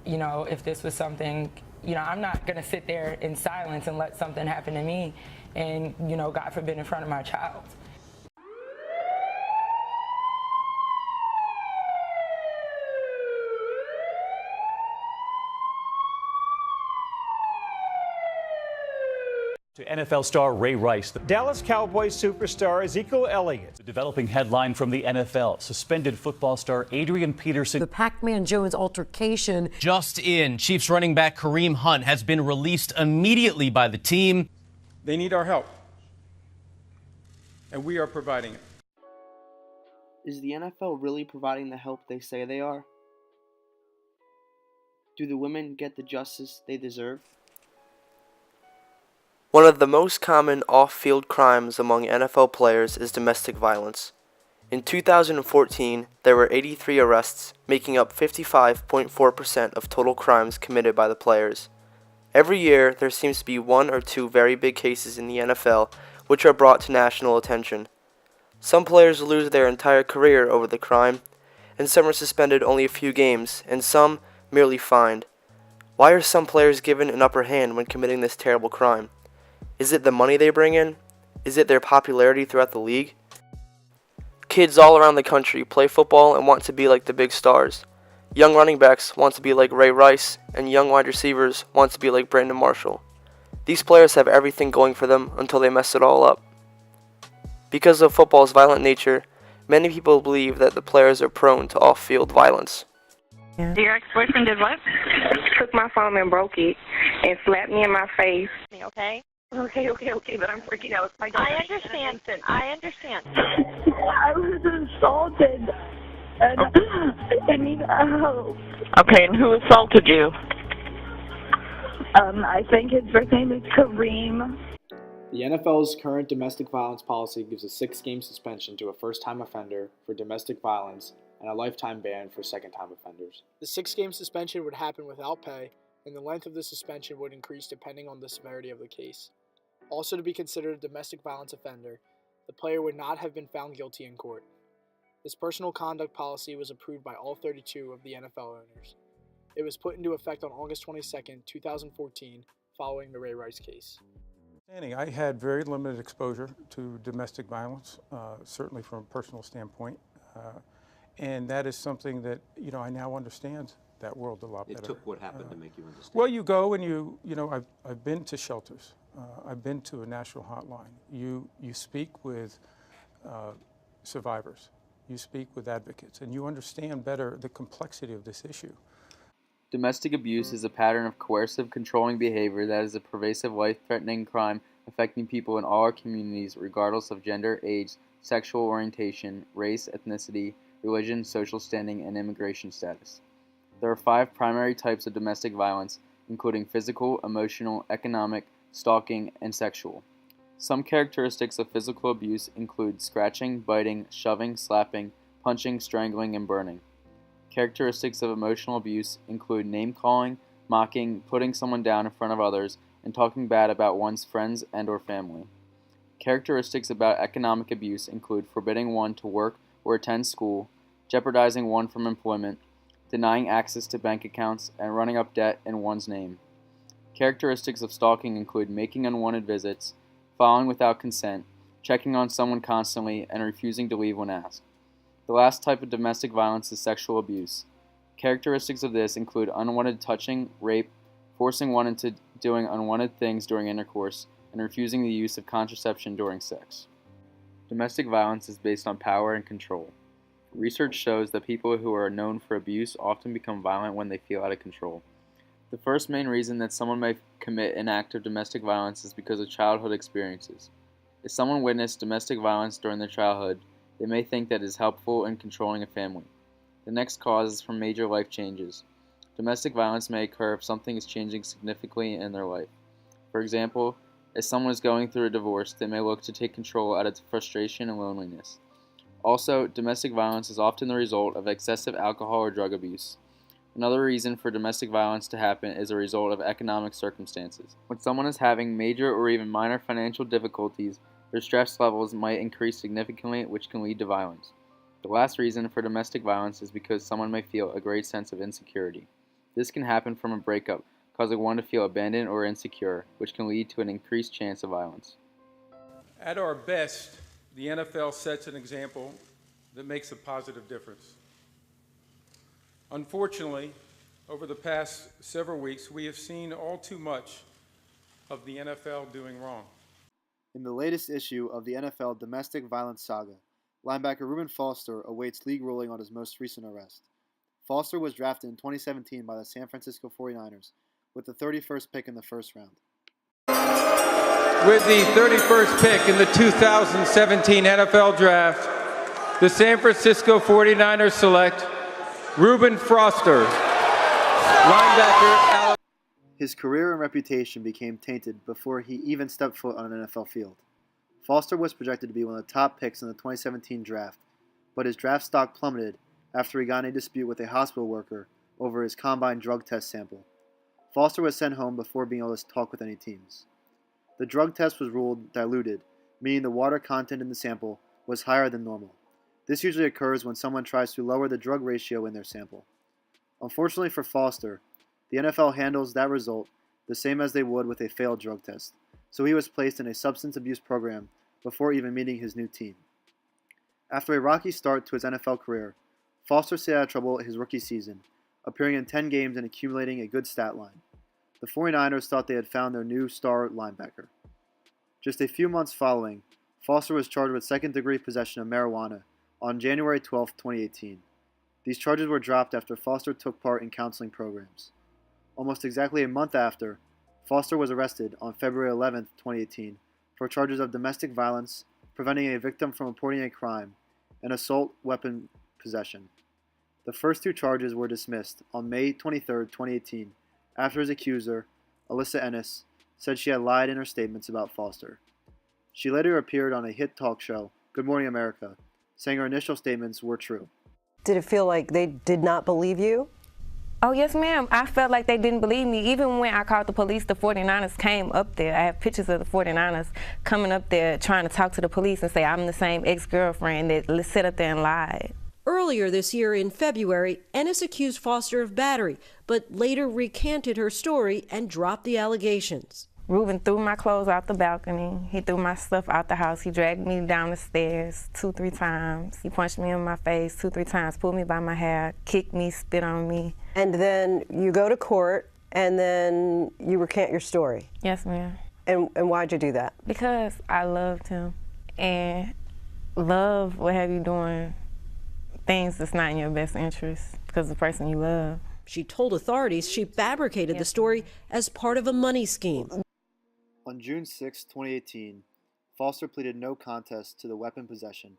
if this was something, I'm not going to sit there in silence and let something happen to me and, God forbid, in front of my child. To NFL star Ray Rice, the Dallas Cowboys superstar Ezekiel Elliott. A developing headline from the NFL. Suspended football star Adrian Peterson. The Pac-Man Jones altercation. Just in, Chiefs running back Kareem Hunt has been released immediately by the team. They need our help, and we are providing it. Is the NFL really providing the help they say they are? Do the women get the justice they deserve? One of the most common off-field crimes among NFL players is domestic violence. In 2014, there were 83 arrests, making up 55.4% of total crimes committed by the players. Every year, there seems to be one or two very big cases in the NFL which are brought to national attention. Some players lose their entire career over the crime, and some are suspended only a few games, and some merely fined. Why are some players given an upper hand when committing this terrible crime? Is it the money they bring in? Is it their popularity throughout the league? Kids all around the country play football and want to be like the big stars. Young running backs want to be like Ray Rice, and young wide receivers want to be like Brandon Marshall. These players have everything going for them until they mess it all up. Because of football's violent nature, many people believe that the players are prone to off-field violence. Your ex-boyfriend did what? Took my phone and broke it and slapped me in my face. Okay? Okay, but I'm freaking out. I understand. I understand. I was assaulted, and I need help. Okay, and who assaulted you? I think his first name is Kareem. The NFL's current domestic violence policy gives a 6-game suspension to a first-time offender for domestic violence and a lifetime ban for second-time offenders. The 6-game suspension would happen without pay, and the length of the suspension would increase depending on the severity of the case. Also, to be considered a domestic violence offender, the player would not have been found guilty in court. This personal conduct policy was approved by all 32 of the NFL owners. It was put into effect on August 22, 2014, following the Ray Rice case. I had very limited exposure to domestic violence, certainly from a personal standpoint, and that is something that I now understand that world a lot better. It took what happened to make you understand. Well, you go and I've been to shelters. I've been to a national hotline. You speak with survivors. You speak with advocates, and you understand better the complexity of this issue. Domestic abuse is a pattern of coercive, controlling behavior that is a pervasive, life-threatening crime affecting people in all our communities, regardless of gender, age, sexual orientation, race, ethnicity, religion, social standing, and immigration status. There are 5 primary types of domestic violence, including physical, emotional, economic, stalking, and sexual. Some characteristics of physical abuse include scratching, biting, shoving, slapping, punching, strangling, and burning. Characteristics of emotional abuse include name-calling, mocking, putting someone down in front of others, and talking bad about one's friends and/or family. Characteristics about economic abuse include forbidding one to work or attend school, jeopardizing one from employment, denying access to bank accounts, and running up debt in one's name. Characteristics of stalking include making unwanted visits, following without consent, checking on someone constantly, and refusing to leave when asked. The last type of domestic violence is sexual abuse. Characteristics of this include unwanted touching, rape, forcing one into doing unwanted things during intercourse, and refusing the use of contraception during sex. Domestic violence is based on power and control. Research shows that people who are known for abuse often become violent when they feel out of control. The first main reason that someone may commit an act of domestic violence is because of childhood experiences. If someone witnessed domestic violence during their childhood, they may think that it is helpful in controlling a family. The next cause is from major life changes. Domestic violence may occur if something is changing significantly in their life. For example, if someone is going through a divorce, they may look to take control out of frustration and loneliness. Also, domestic violence is often the result of excessive alcohol or drug abuse. Another reason for domestic violence to happen is a result of economic circumstances. When someone is having major or even minor financial difficulties, their stress levels might increase significantly, which can lead to violence. The last reason for domestic violence is because someone may feel a great sense of insecurity. This can happen from a breakup, causing one to feel abandoned or insecure, which can lead to an increased chance of violence. At our best, the NFL sets an example that makes a positive difference. Unfortunately, over the past several weeks, we have seen all too much of the NFL doing wrong. In the latest issue of the NFL domestic violence saga, linebacker Reuben Foster awaits league ruling on his most recent arrest. Foster was drafted in 2017 by the San Francisco 49ers with the 31st pick in the first round. With the 31st pick in the 2017 NFL Draft, the San Francisco 49ers select Reuben Foster, linebacker. His career and reputation became tainted before he even stepped foot on an NFL field. Foster was projected to be one of the top picks in the 2017 draft, but his draft stock plummeted after he got in a dispute with a hospital worker over his combine drug test sample. Foster was sent home before being able to talk with any teams. The drug test was ruled diluted, meaning the water content in the sample was higher than normal. This usually occurs when someone tries to lower the drug ratio in their sample. Unfortunately for Foster, the NFL handles that result the same as they would with a failed drug test, so he was placed in a substance abuse program before even meeting his new team. After a rocky start to his NFL career, Foster stayed out of trouble his rookie season, appearing in 10 games and accumulating a good stat line. The 49ers thought they had found their new star linebacker. Just a few months following, Foster was charged with second-degree possession of marijuana on January 12, 2018. These charges were dropped after Foster took part in counseling programs. Almost exactly a month after, Foster was arrested on February 11, 2018, for charges of domestic violence, preventing a victim from reporting a crime, and assault weapon possession. The first two charges were dismissed on May 23, 2018, after his accuser, Alyssa Ennis, said she had lied in her statements about Foster. She later appeared on a hit talk show, Good Morning America, saying her initial statements were true. Did it feel like they did not believe you? Oh, yes, ma'am. I felt like they didn't believe me. Even when I called the police, the 49ers came up there. I have pictures of the 49ers coming up there trying to talk to the police and say I'm the same ex-girlfriend that sat up there and lied. Earlier this year in February, Ennis accused Foster of battery, but later recanted her story and dropped the allegations. Reuben threw my clothes out the balcony. He threw my stuff out the house. He dragged me down the stairs 2-3 times. He punched me in my face 2-3 times, pulled me by my hair, kicked me, spit on me. And then you go to court, and then you recant your story. Yes, ma'am. And why'd you do that? Because I loved him. And love will have you doing things that's not in your best interest because of the person you love. She told authorities she fabricated the story as part of a money scheme. On June 6, 2018, Foster pleaded no contest to the weapon possession,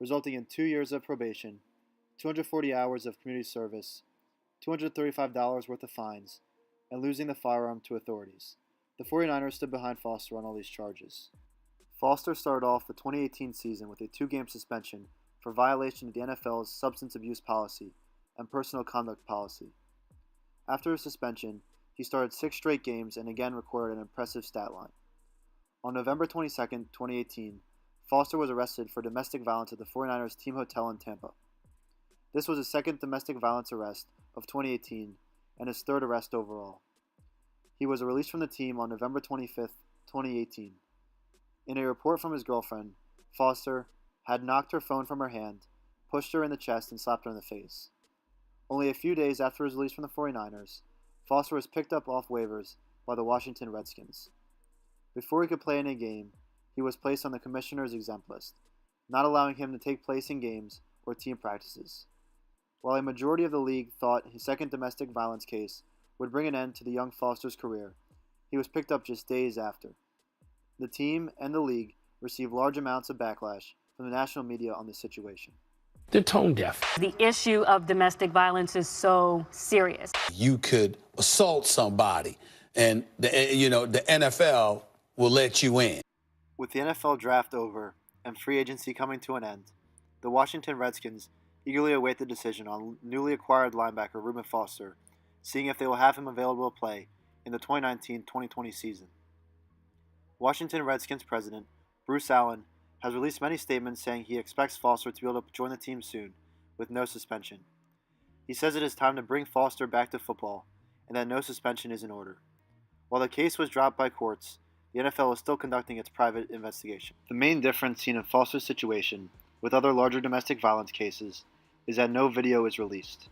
resulting in 2 years of probation, 240 hours of community service, $235 worth of fines, and losing the firearm to authorities. The 49ers stood behind Foster on all these charges. Foster started off the 2018 season with a 2-game suspension for violation of the NFL's substance abuse policy and personal conduct policy. After his suspension, he started 6 straight games and again recorded an impressive stat line. On November 22, 2018, Foster was arrested for domestic violence at the 49ers team hotel in Tampa. This was his second domestic violence arrest of 2018 and his third arrest overall. He was released from the team on November 25, 2018. In a report from his girlfriend, Foster had knocked her phone from her hand, pushed her in the chest, and slapped her in the face. Only a few days after his release from the 49ers, Foster was picked up off waivers by the Washington Redskins. Before he could play in a game, he was placed on the commissioner's exempt list, not allowing him to take place in games or team practices. While a majority of the league thought his second domestic violence case would bring an end to the young Foster's career, he was picked up just days after. The team and the league received large amounts of backlash from the national media on this situation. They're tone deaf. The issue of domestic violence is so serious. You could assault somebody, and the NFL will let you in. With the NFL draft over and free agency coming to an end, the Washington Redskins eagerly await the decision on newly acquired linebacker Reuben Foster, seeing if they will have him available to play in the 2019-2020 season. Washington Redskins president Bruce Allen has released many statements saying he expects Foster to be able to join the team soon, with no suspension. He says it is time to bring Foster back to football, and that no suspension is in order. While the case was dropped by courts, the NFL is still conducting its private investigation. The main difference seen in Foster's situation with other larger domestic violence cases is that no video is released.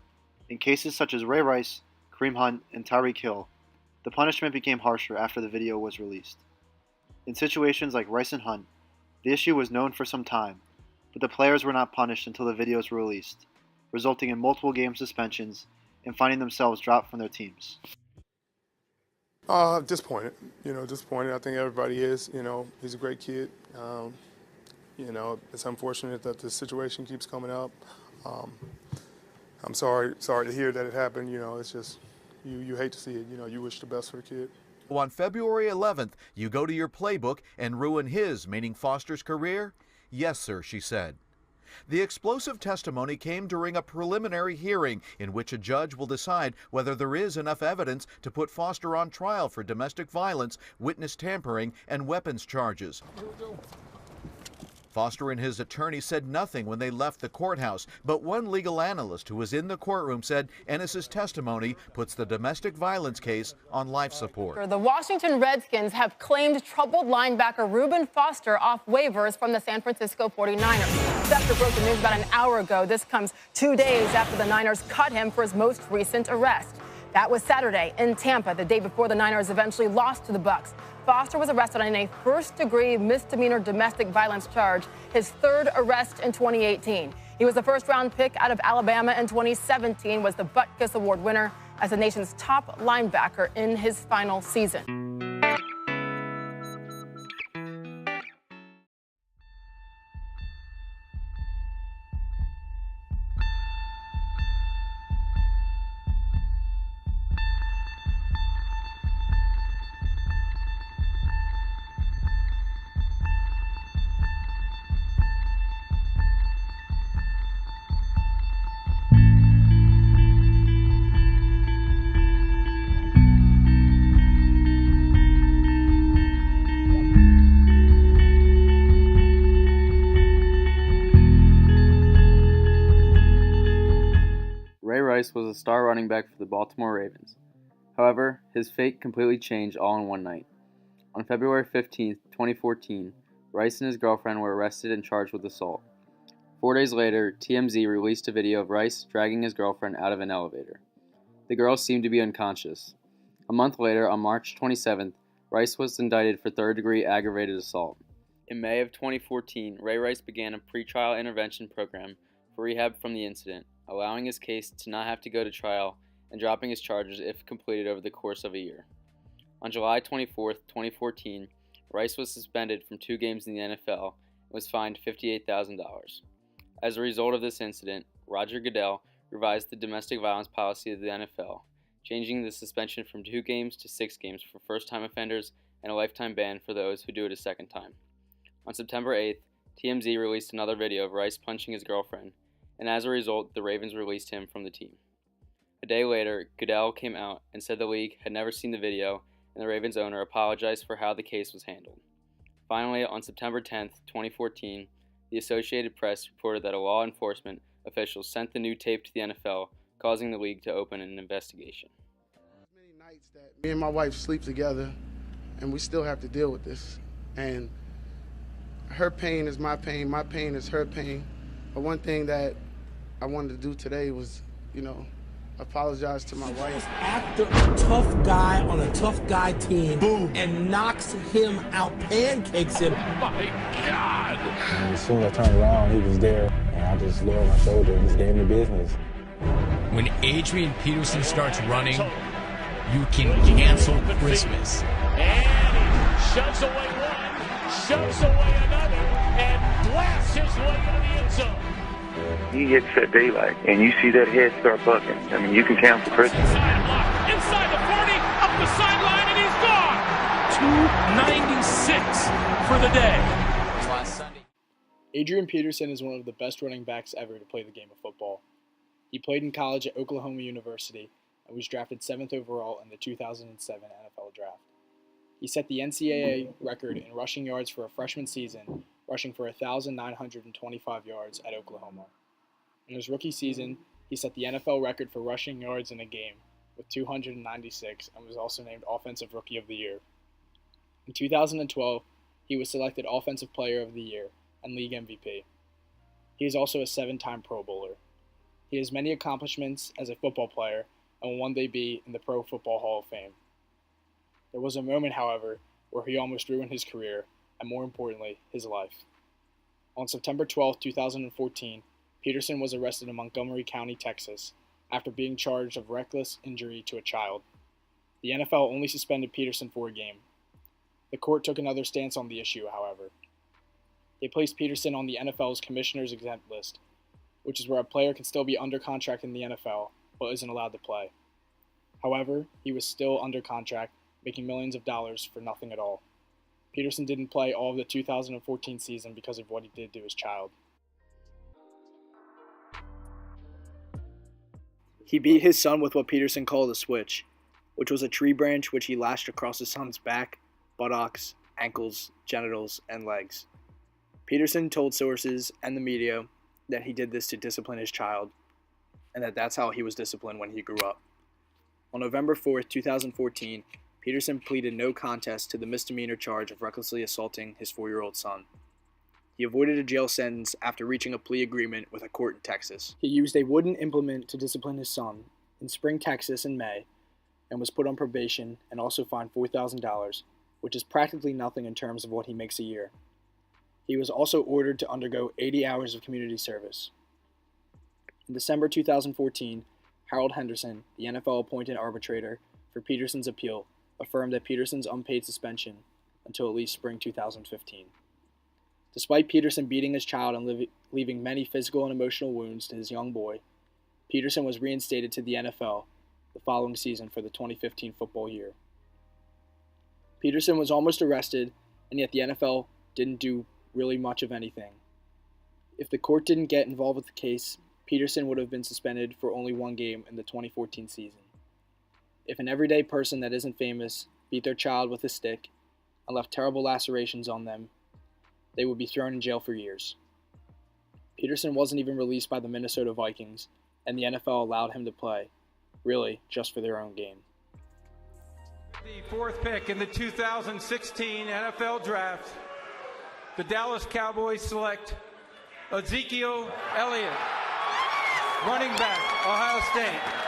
In cases such as Ray Rice, Kareem Hunt, and Tyreek Hill, the punishment became harsher after the video was released. In situations like Rice and Hunt, the issue was known for some time, but the players were not punished until the videos were released, resulting in multiple game suspensions and finding themselves dropped from their teams. Disappointed. Disappointed. I think everybody is. He's a great kid. It's unfortunate that the situation keeps coming up. I'm sorry to hear that it happened. It's just, you hate to see it. You wish the best for the kid. On February 11th, you go to your playbook and ruin his, meaning Foster's career? Yes, sir, she said. The explosive testimony came during a preliminary hearing in which a judge will decide whether there is enough evidence to put Foster on trial for domestic violence, witness tampering, and weapons charges. Foster and his attorney said nothing when they left the courthouse, but one legal analyst who was in the courtroom said Ennis's testimony puts the domestic violence case on life support. The Washington Redskins have claimed troubled linebacker Reuben Foster off waivers from the San Francisco 49ers. Schefter broke the news about an hour ago. This comes 2 days after the Niners cut him for his most recent arrest. That was Saturday in Tampa, the day before the Niners eventually lost to the Bucs. Foster was arrested on a first-degree misdemeanor domestic violence charge, his third arrest in 2018. He was the first-round pick out of Alabama in 2017, was the Butkus Award winner as the nation's top linebacker in his final season. Ray Rice was a star running back for the Baltimore Ravens. However, his fate completely changed all in one night. On February 15, 2014, Rice and his girlfriend were arrested and charged with assault. 4 days later, TMZ released a video of Rice dragging his girlfriend out of an elevator. The girl seemed to be unconscious. A month later, on March 27th, Rice was indicted for third-degree aggravated assault. In May of 2014, Ray Rice began a pretrial intervention program for rehab from the incident, allowing his case to not have to go to trial and dropping his charges if completed over the course of a year. On July 24, 2014, Rice was suspended from 2 games in the NFL and was fined $58,000. As a result of this incident, Roger Goodell revised the domestic violence policy of the NFL, changing the suspension from 2 games to 6 games for first-time offenders and a lifetime ban for those who do it a second time. On September 8th, TMZ released another video of Rice punching his girlfriend, and as a result, the Ravens released him from the team. A day later, Goodell came out and said the league had never seen the video, and the Ravens owner apologized for how the case was handled. Finally, on September 10, 2014, the Associated Press reported that a law enforcement official sent the new tape to the NFL, causing the league to open an investigation. Many nights that me and my wife sleep together, and we still have to deal with this. And her pain is my pain is her pain. But one thing that I wanted to do today was, apologize to my wife. After a tough guy on a tough guy team, boom, and knocks him out, pancakes him. Oh my God! As soon as I turned around, he was there, and I just lowered my shoulder and just gave him the business. When Adrian Peterson starts running, you can cancel Christmas. And he shoves away one, shoves away another, and blasts his way into the end zone. He hits that daylight, and you see that head start bucking. I mean, you can cancel Christmas. Inside the 40, up the sideline, and he's gone. 296 for the day. Last Sunday. Adrian Peterson is one of the best running backs ever to play the game of football. He played in college at Oklahoma University and was drafted 7th overall in the 2007 NFL Draft. He set the NCAA record in rushing yards for a freshman season, rushing for 1,925 yards at Oklahoma. In his rookie season, he set the NFL record for rushing yards in a game, with 296 and was also named Offensive Rookie of the Year. In 2012, he was selected Offensive Player of the Year and League MVP. He is also a 7-time Pro Bowler. He has many accomplishments as a football player and will one day be in the Pro Football Hall of Fame. There was a moment, however, where he almost ruined his career and, more importantly, his life. On September 12, 2014, Peterson was arrested in Montgomery County, Texas, after being charged of reckless injury to a child. The NFL only suspended Peterson for a game. The court took another stance on the issue, however. They placed Peterson on the NFL's Commissioner's Exempt List, which is where a player can still be under contract in the NFL, but isn't allowed to play. However, he was still under contract, making millions of dollars for nothing at all. Peterson didn't play all of the 2014 season because of what he did to his child. He beat his son with what Peterson called a switch, which was a tree branch which he lashed across his son's back, buttocks, ankles, genitals, and legs. Peterson told sources and the media that he did this to discipline his child, and that's how he was disciplined when he grew up. On November 4th, 2014, Peterson pleaded no contest to the misdemeanor charge of recklessly assaulting his 4-year-old son. He avoided a jail sentence after reaching a plea agreement with a court in Texas. He used a wooden implement to discipline his son in Spring, Texas in May, and was put on probation and also fined $4,000, which is practically nothing in terms of what he makes a year. He was also ordered to undergo 80 hours of community service. In December 2014, Harold Henderson, the NFL-appointed arbitrator for Peterson's appeal, affirmed that Peterson's unpaid suspension until at least spring 2015. Despite Peterson beating his child and leaving many physical and emotional wounds to his young boy, Peterson was reinstated to the NFL the following season for the 2015 football year. Peterson was almost arrested, and yet the NFL didn't do really much of anything. If the court didn't get involved with the case, Peterson would have been suspended for only one game in the 2014 season. If an everyday person that isn't famous beat their child with a stick and left terrible lacerations on them, they would be thrown in jail for years. Peterson wasn't even released by the Minnesota Vikings, and the NFL allowed him to play, really just for their own gain. The 4th pick in the 2016 NFL Draft, the Dallas Cowboys select Ezekiel Elliott, running back, Ohio State.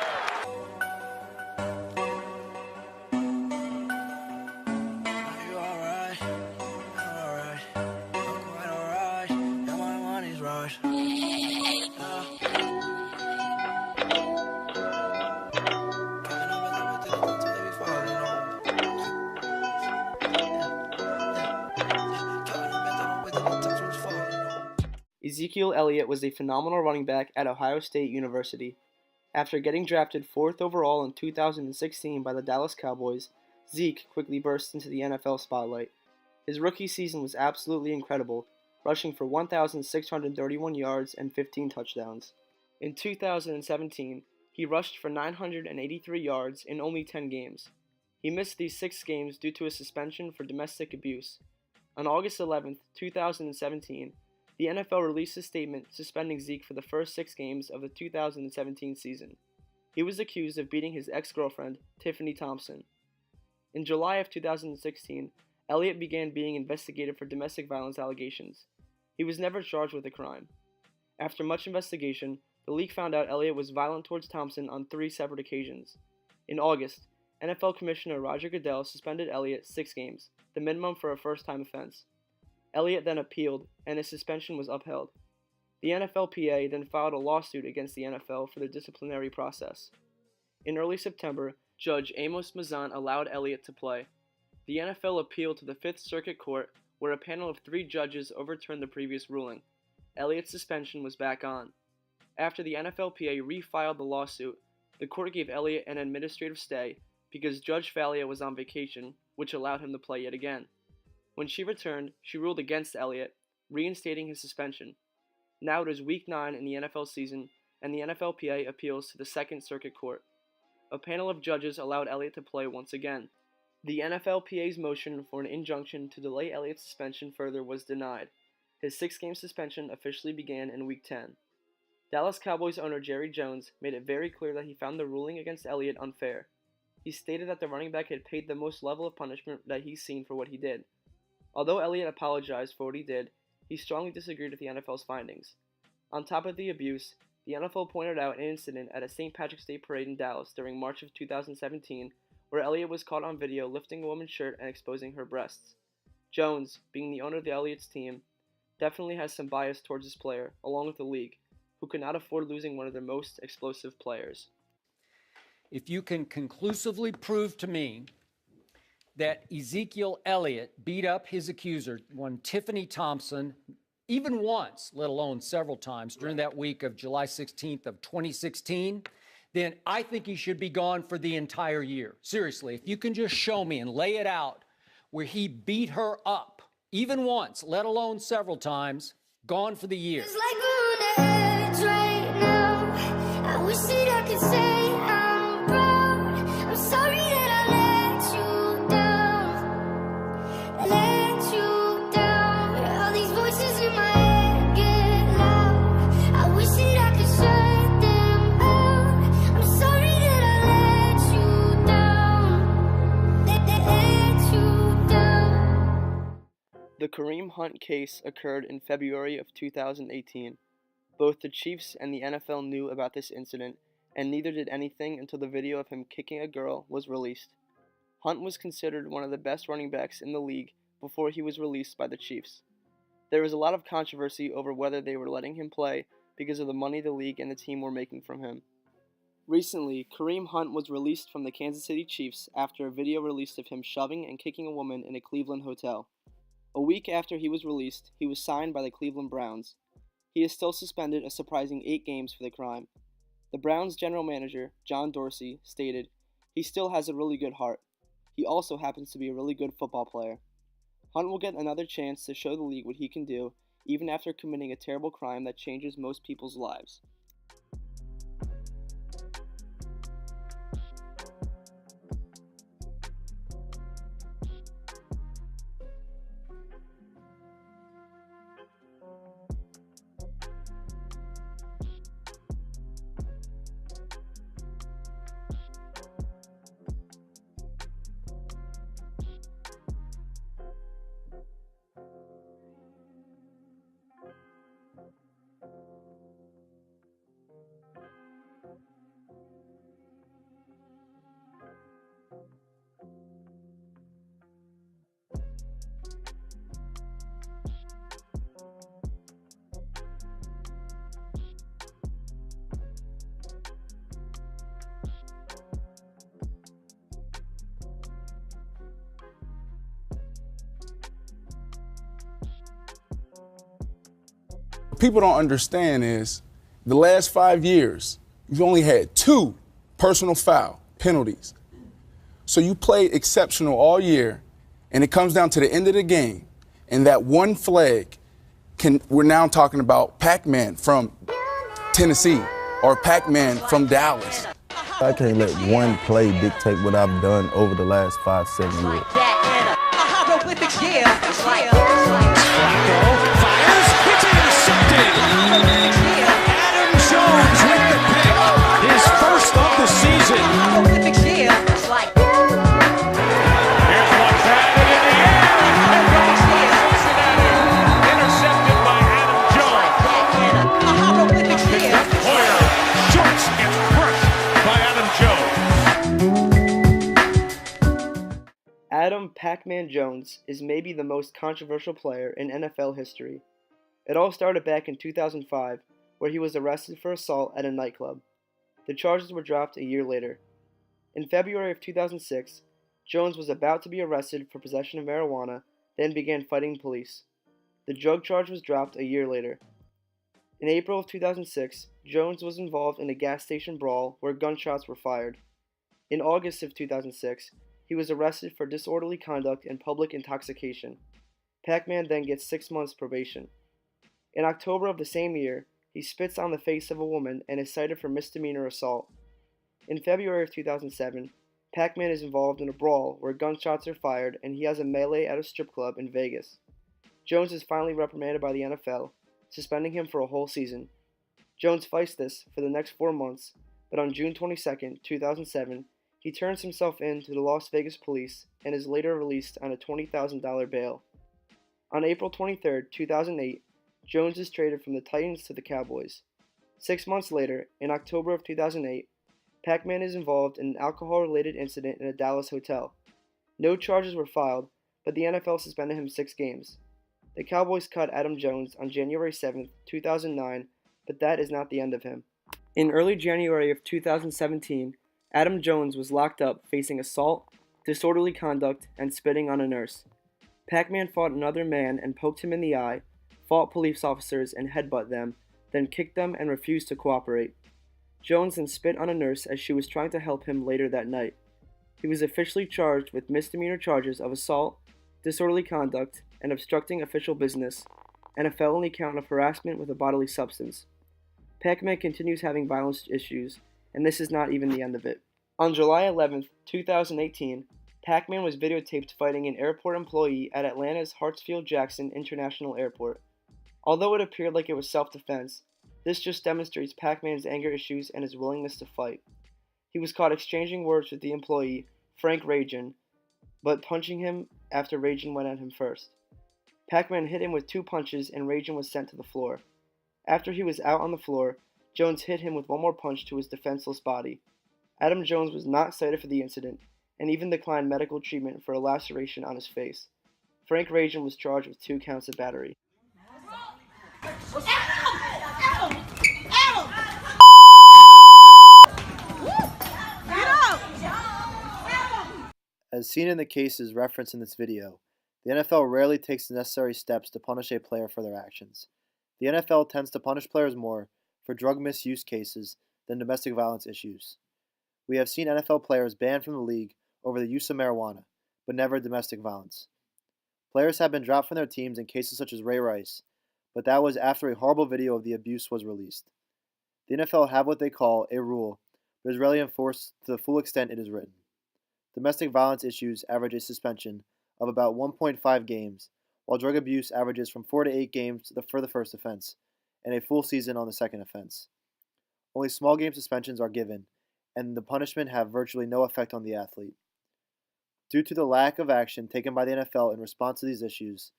Ezekiel Elliott was a phenomenal running back at Ohio State University. After getting drafted 4th overall in 2016 by the Dallas Cowboys, Zeke quickly burst into the NFL spotlight. His rookie season was absolutely incredible, rushing for 1,631 yards and 15 touchdowns. In 2017, he rushed for 983 yards in only 10 games. He missed these 6 games due to a suspension for domestic abuse. On August 11, 2017, the NFL released a statement suspending Zeke for the first 6 games of the 2017 season. He was accused of beating his ex-girlfriend, Tiffany Thompson. In July of 2016, Elliott began being investigated for domestic violence allegations. He was never charged with a crime. After much investigation, the league found out Elliott was violent towards Thompson on 3 separate occasions. In August, NFL Commissioner Roger Goodell suspended Elliott 6 games, the minimum for a first-time offense. Elliott then appealed, and his suspension was upheld. The NFLPA then filed a lawsuit against the NFL for the disciplinary process. In early September, Judge Amos Mazant allowed Elliott to play. The NFL appealed to the 5th Circuit Court, where a panel of 3 judges overturned the previous ruling. Elliott's suspension was back on. After the NFLPA refiled the lawsuit, the court gave Elliott an administrative stay because Judge Falia was on vacation, which allowed him to play yet again. When she returned, she ruled against Elliott, reinstating his suspension. Now it is Week 9 in the NFL season, and the NFLPA appeals to the 2nd Circuit Court. A panel of judges allowed Elliott to play once again. The NFLPA's motion for an injunction to delay Elliott's suspension further was denied. His 6-game suspension officially began in Week 10. Dallas Cowboys owner Jerry Jones made it very clear that he found the ruling against Elliott unfair. He stated that the running back had paid the most level of punishment that he's seen for what he did. Although Elliott apologized for what he did, he strongly disagreed with the NFL's findings. On top of the abuse, the NFL pointed out an incident at a St. Patrick's Day parade in Dallas during March of 2017 where Elliott was caught on video lifting a woman's shirt and exposing her breasts. Jones, being the owner of the Elliott's team, definitely has some bias towards this player, along with the league, who could not afford losing one of their most explosive players. If you can conclusively prove to me that Ezekiel Elliott beat up his accuser, one Tiffany Thompson, even once, let alone several times during that week of July 16th of 2016, then I think he should be gone for the entire year. Seriously, if you can just show me and lay it out where he beat her up, even once, let alone several times, gone for the year. It's like we're on the edge right now. I wish that I could say I'm proud. I'm sorry that I let you down. Let you down. All these voices in my head get loud. I wish that I could shut them out. I'm sorry that I let you down. Let you down. The Kareem Hunt case occurred in February of 2018. Both the Chiefs and the NFL knew about this incident, and neither did anything until the video of him kicking a girl was released. Hunt was considered one of the best running backs in the league before he was released by the Chiefs. There was a lot of controversy over whether they were letting him play because of the money the league and the team were making from him. Recently, Kareem Hunt was released from the Kansas City Chiefs after a video released of him shoving and kicking a woman in a Cleveland hotel. A week after he was released, he was signed by the Cleveland Browns. He is still suspended a surprising 8 games for the crime. The Browns' general manager, John Dorsey, stated, "He still has a really good heart. He also happens to be a really good football player." Hunt will get another chance to show the league what he can do, even after committing a terrible crime that changes most people's lives. What people don't understand is the last 5 years, you've only had 2 personal foul penalties. So you played exceptional all year, and it comes down to the end of the game, and that one flag we're now talking about Pac-Man from Tennessee or Pac-Man from Dallas. I can't let one play dictate what I've done over the last 5-7 years. Adam Jones with the pick, his first of the season. Here's one batted in the air, and goes by Cincinnati, intercepted by Adam Jones. Picked up Hoyer, Schultz gets crushed by Adam Jones. Adam Pac-Man Jones is maybe the most controversial player in NFL history. It all started back in 2005, where he was arrested for assault at a nightclub. The charges were dropped a year later. In February of 2006, Jones was about to be arrested for possession of marijuana, then began fighting police. The drug charge was dropped a year later. In April of 2006, Jones was involved in a gas station brawl where gunshots were fired. In August of 2006, he was arrested for disorderly conduct and public intoxication. Pac-Man then gets 6 months probation. In October of the same year, he spits on the face of a woman and is cited for misdemeanor assault. In February of 2007, Pac-Man is involved in a brawl where gunshots are fired and he has a melee at a strip club in Vegas. Jones is finally reprimanded by the NFL, suspending him for a whole season. Jones fights this for the next 4 months, but on June 22, 2007, he turns himself in to the Las Vegas police and is later released on a $20,000 bail. On April 23, 2008, Jones is traded from the Titans to the Cowboys. 6 months later, in October of 2008, Pac-Man is involved in an alcohol-related incident in a Dallas hotel. No charges were filed, but the NFL suspended him 6 games. The Cowboys cut Adam Jones on January 7, 2009, but that is not the end of him. In early January of 2017, Adam Jones was locked up facing assault, disorderly conduct, and spitting on a nurse. Pac-Man fought another man and poked him in the eye, fought police officers and headbutted them, then kicked them and refused to cooperate. Jones then spit on a nurse as she was trying to help him later that night. He was officially charged with misdemeanor charges of assault, disorderly conduct, and obstructing official business, and a felony count of harassment with a bodily substance. Pac-Man continues having violence issues, and this is not even the end of it. On July 11, 2018, Pac-Man was videotaped fighting an airport employee at Atlanta's Hartsfield-Jackson International Airport. Although it appeared like it was self-defense, this just demonstrates Pac-Man's anger issues and his willingness to fight. He was caught exchanging words with the employee, Frank Rajan, but punching him after Rajan went at him first. Pac-Man hit him with 2 punches and Rajan was sent to the floor. After he was out on the floor, Jones hit him with 1 more punch to his defenseless body. Adam Jones was not cited for the incident and even declined medical treatment for a laceration on his face. Frank Rajan was charged with 2 counts of battery. As seen in the cases referenced in this video, the NFL rarely takes the necessary steps to punish a player for their actions. The NFL tends to punish players more for drug misuse cases than domestic violence issues. We have seen NFL players banned from the league over the use of marijuana, but never domestic violence. Players have been dropped from their teams in cases such as Ray Rice, but that was after a horrible video of the abuse was released. The NFL have what they call a rule, but is rarely enforced to the full extent it is written. Domestic violence issues average a suspension of about 1.5 games, while drug abuse averages from 4 to 8 games for the first offense, and a full season on the second offense. Only small game suspensions are given, and the punishment have virtually no effect on the athlete. Due to the lack of action taken by the NFL in response to these issues,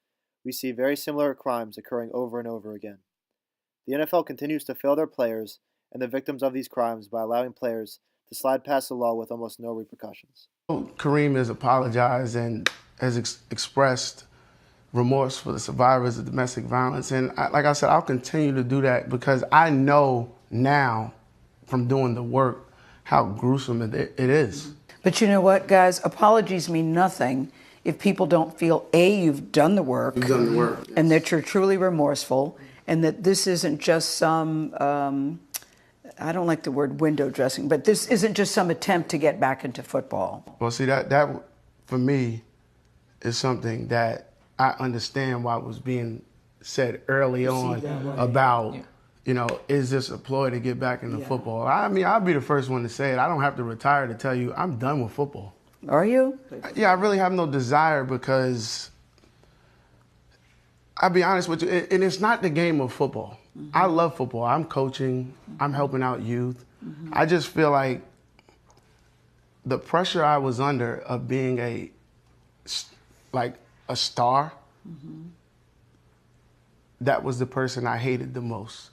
we see very similar crimes occurring over and over again. The NFL continues to fail their players and the victims of these crimes by allowing players to slide past the law with almost no repercussions. Kareem has apologized and has expressed remorse for the survivors of domestic violence. And like I said, I'll continue to do that because I know now from doing the work how gruesome it is. But you know what, guys? Apologies mean nothing if people don't feel, A, you've done the work, and that you're truly remorseful, and that this isn't just some, I don't like the word window dressing, but this isn't just some attempt to get back into football. Well, see, that for me is something that I understand why was being said early on about, you know, is this a ploy to get back into football? I mean, I'll be the first one to say it. I don't have to retire to tell you I'm done with football. Are you? Yeah, I really have no desire because, I'll be honest with you, and it's not the game of football. Mm-hmm. I love football. I'm coaching. I'm helping out youth. Mm-hmm. I just feel like the pressure I was under of being a star, that was the person I hated the most.